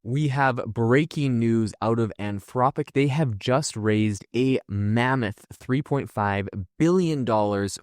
We have breaking news out of Anthropic. They have just raised a mammoth $3.5 billion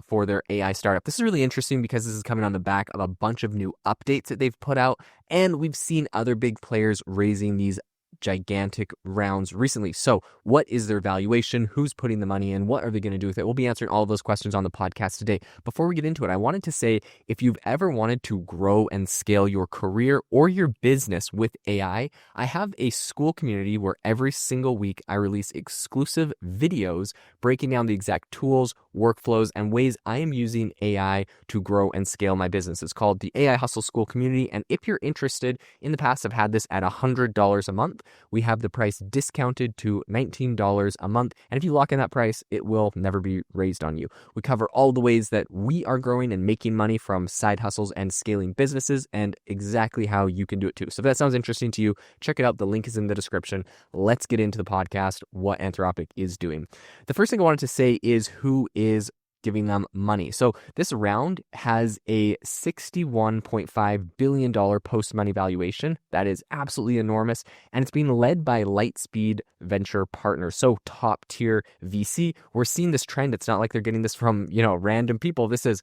for their AI startup. This is really interesting because this is coming on the back of a bunch of new updates that they've put out, and we've seen other big players raising these gigantic rounds recently. So what is their valuation? Who's putting the money in? What are they going to do with it? We'll be answering all of those questions on the podcast today. Before we get into it, I wanted to say, if you've ever wanted to grow and scale your career or your business with AI, I have a school community where every single week I release exclusive videos breaking down the exact tools, workflows, and ways I am using AI to grow and scale my business. It's called the AI Hustle School Community. And if you're interested, in the past, I've had this at $100 a month. We have the price discounted to $19 a month. And if you lock in that price, it will never be raised on you. We cover all the ways that we are growing and making money from side hustles and scaling businesses, and exactly how you can do it too. So if that sounds interesting to you, check it out. The link is in the description. Let's get into the podcast, what Anthropic is doing. The first thing I wanted to say is who is giving them money. So this round has a $61.5 billion post-money valuation. That is absolutely enormous. And it's being led by Lightspeed Venture Partners. So top tier VC. We're seeing this trend. It's not like they're getting this from, random people. This is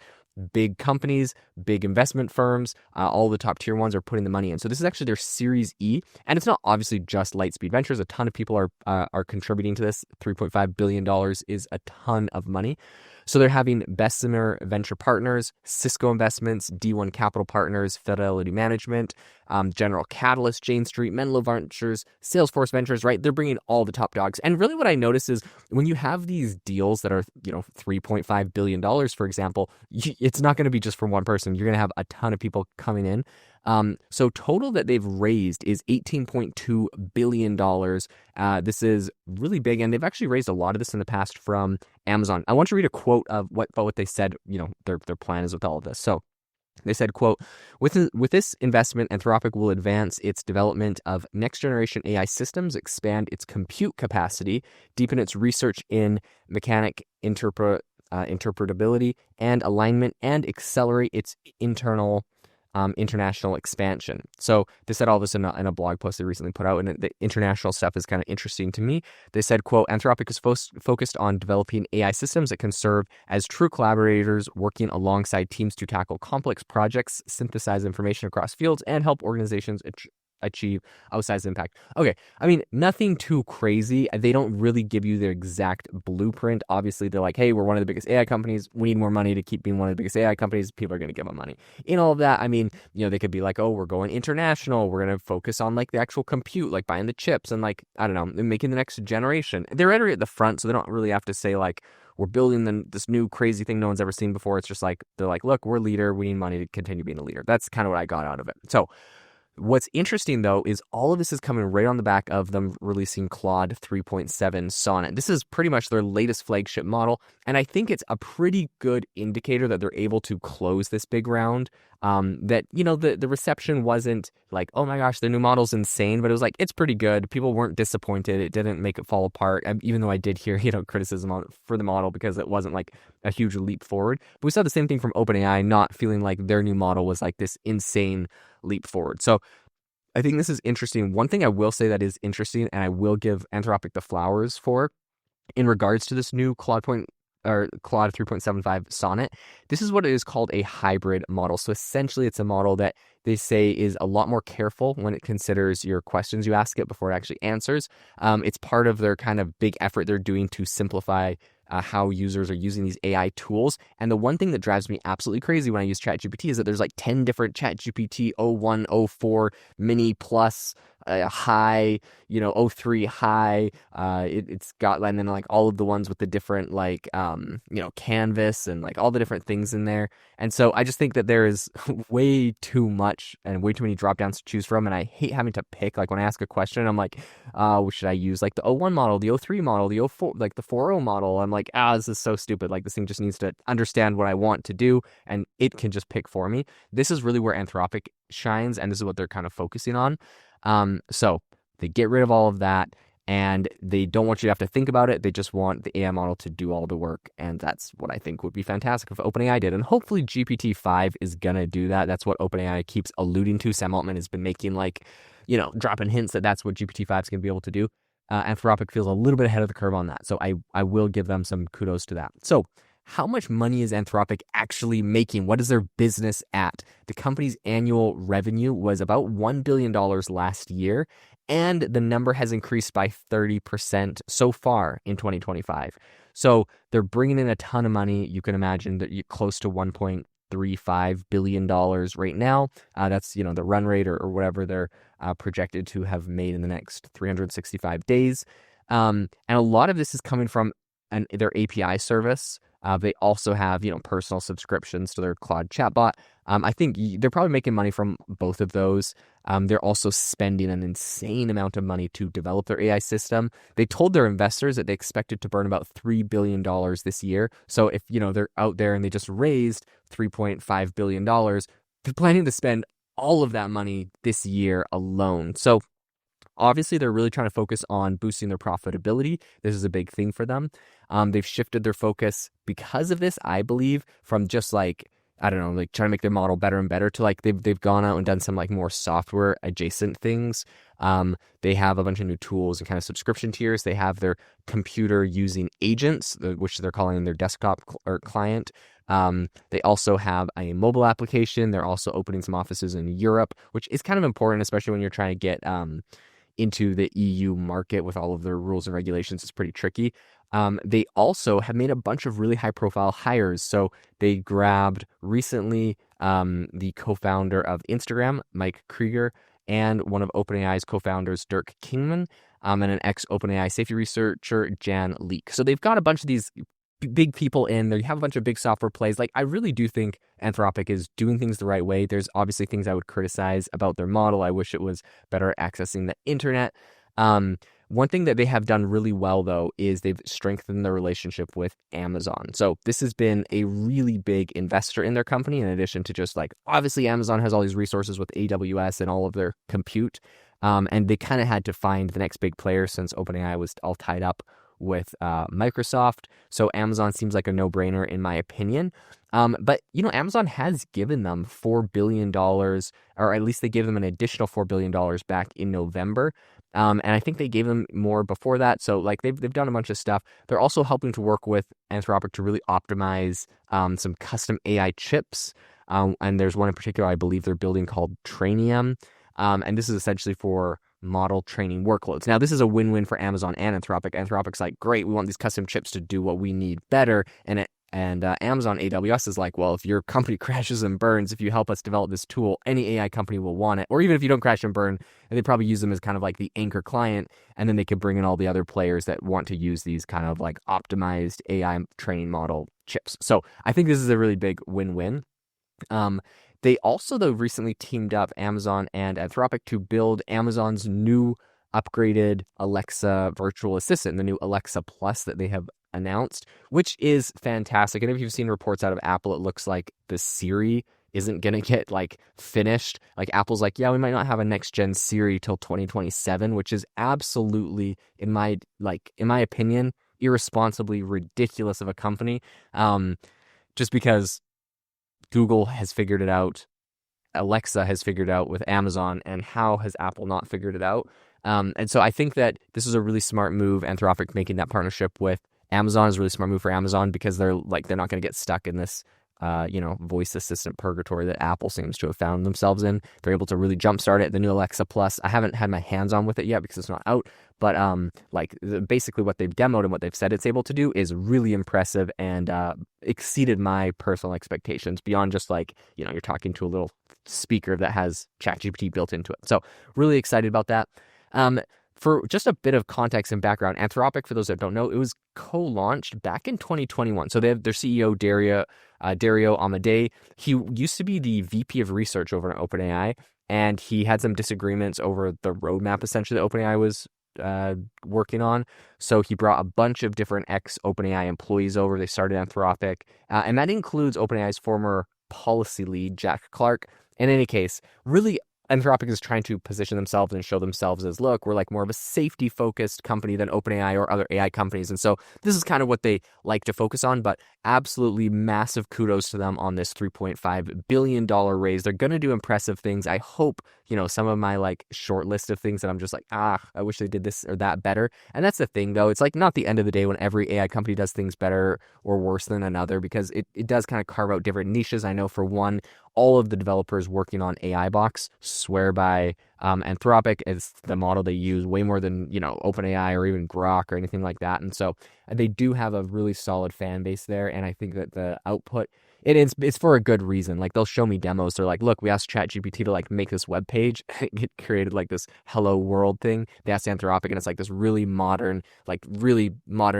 big companies, big investment firms, all the top tier ones are putting the money in. So this is actually their Series E, and it's not obviously just Lightspeed Ventures. A ton of people are contributing to this. $3.5 billion is a ton of money. So they're having Bessemer Venture Partners, Cisco Investments, D1 Capital Partners, Fidelity Management, General Catalyst, Jane Street, Menlo Ventures, Salesforce Ventures, right? They're bringing all the top dogs. And really what I notice is when you have these deals that are, $3.5 billion, for example, it's not going to be just from one person. You're going to have a ton of people coming in. So total that they've raised is $18.2 billion. This is really big, and they've actually raised a lot of this in the past from Amazon. I want to read a quote of what they said, their plan is with all of this. So they said, quote, with this investment, Anthropic will advance its development of next-generation AI systems, expand its compute capacity, deepen its research in mechanic interpretability and alignment, and accelerate its international expansion. So they said all this in a blog post they recently put out, and the international stuff is kind of interesting to me. They said, quote, Anthropic is focused on developing AI systems that can serve as true collaborators, working alongside teams to tackle complex projects, synthesize information across fields, and help organizations achieve outsized impact. Okay, I mean, nothing too crazy. They don't really give you their exact blueprint. Obviously, they're like, hey, we're one of the biggest AI companies. We need more money to keep being one of the biggest AI companies. People are going to give them money. In all of that, I mean, they could be like, oh, we're going international. We're going to focus on like the actual compute, like buying the chips and like, I don't know, making the next generation. They're already at the front, so they don't really have to say like, we're building this new crazy thing no one's ever seen before. It's just like, they're like, look, we're a leader. We need money to continue being a leader. That's kind of what I got out of it. So what's interesting, though, is all of this is coming right on the back of them releasing Claude 3.7 Sonnet. This is pretty much their latest flagship model, and I think it's a pretty good indicator that they're able to close this big round. That, the reception wasn't like, oh my gosh, the new model's insane, but it was like, it's pretty good. People weren't disappointed. It didn't make it fall apart, even though I did hear, criticism for the model because it wasn't like a huge leap forward. But we saw the same thing from OpenAI, not feeling like their new model was like this insane leap forward. So I think this is interesting. One thing I will say that is interesting, and I will give Anthropic the flowers for, in regards to this new Claude 3.75 Sonnet, this is what it is called a hybrid model. So essentially it's a model that they say is a lot more careful when it considers your questions you ask it before it actually answers. It's part of their kind of big effort they're doing to simplify how users are using these AI tools. And the one thing that drives me absolutely crazy when I use ChatGPT is that there's like 10 different ChatGPT 01, 04, mini plus, high, 03 high. It's got, and then like all of the ones with the different like, canvas and like all the different things in there. And so I just think that there is way too much and way too many drop downs to choose from. And I hate having to pick, like when I ask a question, I'm like, should I use like the 01 model, the 03 model, the 04, like the 40 model? I'm like, this is so stupid. Like this thing just needs to understand what I want to do and it can just pick for me. This is really where Anthropic shines, and this is what they're kind of focusing on. So they get rid of all of that. and they don't want you to have to think about it. They just want the AI model to do all the work. And that's what I think would be fantastic if OpenAI did. And hopefully GPT-5 is going to do that. That's what OpenAI keeps alluding to. Sam Altman has been making dropping hints that that's what GPT-5 is going to be able to do. Anthropic feels a little bit ahead of the curve on that. So I will give them some kudos to that. So how much money is Anthropic actually making? What is their business at? The company's annual revenue was about $1 billion last year, and the number has increased by 30% so far in 2025. So they're bringing in a ton of money. You can imagine that you're close to $1.35 billion right now. That's, the run rate or whatever they're projected to have made in the next 365 days. And a lot of this is coming from their API service. They also have, personal subscriptions to their Claude chatbot. I think they're probably making money from both of those. They're also spending an insane amount of money to develop their AI system. They told their investors that they expected to burn about $3 billion this year. So if, they're out there and they just raised $3.5 billion, they're planning to spend all of that money this year alone. So obviously, they're really trying to focus on boosting their profitability. This is a big thing for them. They've shifted their focus because of this, I believe, from just trying to make their model better and better to they've gone out and done some more software adjacent things. They have a bunch of new tools and kind of subscription tiers. They have their computer using agents, which they're calling their desktop or client. They also have a mobile application. They're also opening some offices in Europe, which is kind of important, especially when you're trying to get into the EU market with all of their rules and regulations. It's pretty tricky. They also have made a bunch of really high-profile hires. So they grabbed recently the co-founder of Instagram, Mike Krieger, and one of OpenAI's co-founders, Dirk Kingman, and an ex-OpenAI safety researcher, Jan Leek. So they've got a bunch of these big people in there. You have a bunch of big software plays. I really do think Anthropic is doing things the right way. There's obviously things I would criticize about their model. I wish it was better at accessing the internet. One thing that they have done really well, though, is they've strengthened their relationship with Amazon. So this has been a really big investor in their company, in addition to just obviously Amazon has all these resources with AWS and all of their compute. And they kind of had to find the next big player since OpenAI was all tied up with Microsoft. So Amazon seems like a no-brainer in my opinion. But, Amazon has given them $4 billion, or at least they gave them an additional $4 billion back in November. And I think they gave them more before that. So they've done a bunch of stuff. They're also helping to work with Anthropic to really optimize some custom AI chips. And there's one in particular I believe they're building called Trainium. And this is essentially for model training workloads. Now, this is a win-win for Amazon and Anthropic. Anthropic's like, great, we want these custom chips to do what we need better. And Amazon AWS is like, well, if your company crashes and burns, if you help us develop this tool, any AI company will want it. Or even if you don't crash and burn, and they probably use them as kind of like the anchor client, and then they could bring in all the other players that want to use these kind of optimized AI training model chips. So I think this is a really big win-win. They also, though, recently teamed up, Amazon and Anthropic, to build Amazon's new upgraded Alexa virtual assistant, the new Alexa Plus that they have announced, which is fantastic. And if you've seen reports out of Apple, it looks like the Siri isn't going to get finished. Apple's yeah, we might not have a next gen Siri till 2027, which is absolutely, in my opinion, irresponsibly ridiculous of a company. Just because Google has figured it out, Alexa has figured it out with Amazon, and how has Apple not figured it out? And so I think that this is a really smart move. Anthropic making that partnership with Amazon is a really smart move for Amazon, because they're not going to get stuck in this voice assistant purgatory that Apple seems to have found themselves in. They're able to really jumpstart it. The new Alexa Plus, I haven't had my hands on with it yet because it's not out, but basically what they've demoed and what they've said it's able to do is really impressive and exceeded my personal expectations beyond just you're talking to a little speaker that has ChatGPT built into it. So really excited about that. For just a bit of context and background, Anthropic, for those that don't know, it was co-launched back in 2021. So they have their CEO, Dario Amodei. He used to be the VP of research over at OpenAI, and he had some disagreements over the roadmap, essentially, that OpenAI was working on. So he brought a bunch of different ex-OpenAI employees over. They started Anthropic, and that includes OpenAI's former policy lead, Jack Clark. In any case, really Anthropic is trying to position themselves and show themselves as, look, we're like more of a safety focused company than OpenAI or other AI companies. And so this is kind of what they like to focus on, but absolutely massive kudos to them on this $3.5 billion raise. They're going to do impressive things. I hope, some of my like short list of things that I'm just like, I wish they did this or that better. And that's the thing though. It's like not the end of the day when every AI company does things better or worse than another, because it does kind of carve out different niches. I know for one, all of the developers working on AI Box swear by Anthropic as the model they use way more than, OpenAI or even Grok or anything like that. And so they do have a really solid fan base there. And I think that the output, it's for a good reason. Like they'll show me demos. They're like, look, we asked ChatGPT to like make this web page. It created like this hello world thing. They asked Anthropic and it's like this really modern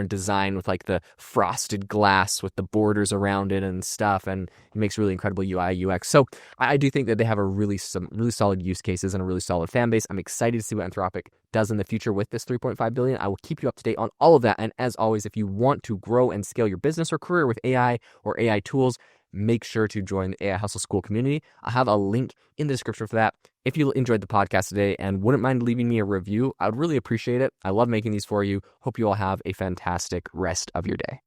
design with like the frosted glass with the borders around it and stuff. And it makes really incredible UI UX. So I do think that they have some really solid use cases and a really solid fan base. I'm excited to see what Anthropic does in the future with this $3.5 billion. I will keep you up to date on all of that. And as always, if you want to grow and scale your business or career with AI or AI tools, make sure to join the AI Hustle School community. I have a link in the description for that. If you enjoyed the podcast today and wouldn't mind leaving me a review, I would really appreciate it. I love making these for you. Hope you all have a fantastic rest of your day.